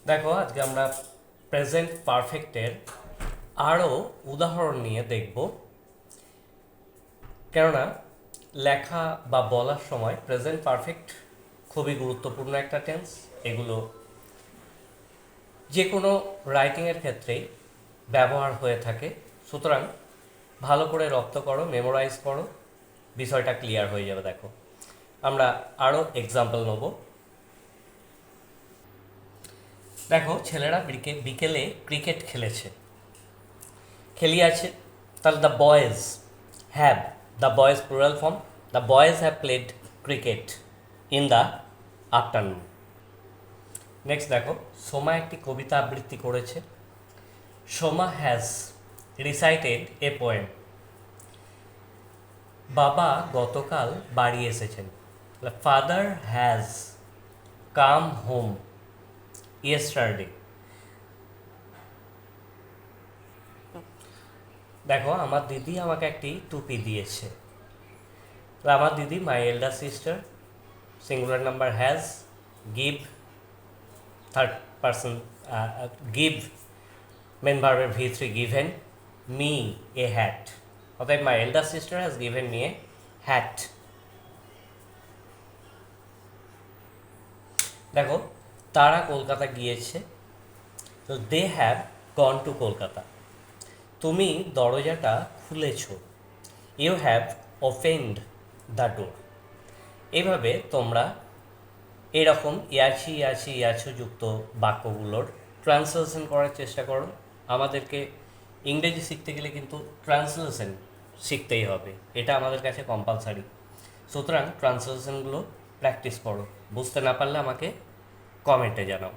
দেখো আজকে আমরা প্রেজেন্ট পারফেক্টের আরও উদাহরণ নিয়ে দেখব, কেননা লেখা বা বলার সময় প্রেজেন্ট পারফেক্ট খুবই গুরুত্বপূর্ণ একটা টেন্স। এগুলো যে কোনো রাইটিংয়ের ক্ষেত্রেই ব্যবহার হয়ে থাকে। সুতরাং ভালো করে রপ্ত করো, মেমোরাইজ করো, বিষয়টা ক্লিয়ার হয়ে যাবে। দেখো আমরা আরও এক্সাম্পল নেব। দেখো ছেলেরা বিকেলে ক্রিকেট খেলিয়াছে, তাহলে the boys plural form, the boys have played cricket in the afternoon. Next দেখো, সোমা একটি কবিতা আবৃত্তি করেছে। Soma has recited a poem. বাবা গতকাল বাড়ি এসেছেন। Father has come home yesterday. দেখো আমার দিদি আমাকে একটি টুপি দিয়েছে। আমার দিদি, my elder sister, singular number has, give third person, give main ভার্বের V3 given, me a hat. অতএব my elder sister has given me a hat. দেখো তারা কলকাতা গিয়েছে, তো they have gone to Kolkata. তুমি দরজাটা খুলেছ, you have opened the door. এইভাবে তোমরা এরকম ইয়াছি যুক্ত বাক্যগুলোর ট্রান্সলেশন করার চেষ্টা করো। আমাদেরকে ইংরেজি শিখতে গেলে কিন্তু ট্রান্সলেশন শিখতেই হবে, এটা আমাদের কাছে কম্পালসারি। সুতরাং ট্রান্সলেশনগুলো প্র্যাকটিস করো। বুঝতে না পারলে আমাকে কমেন্টে জানাও।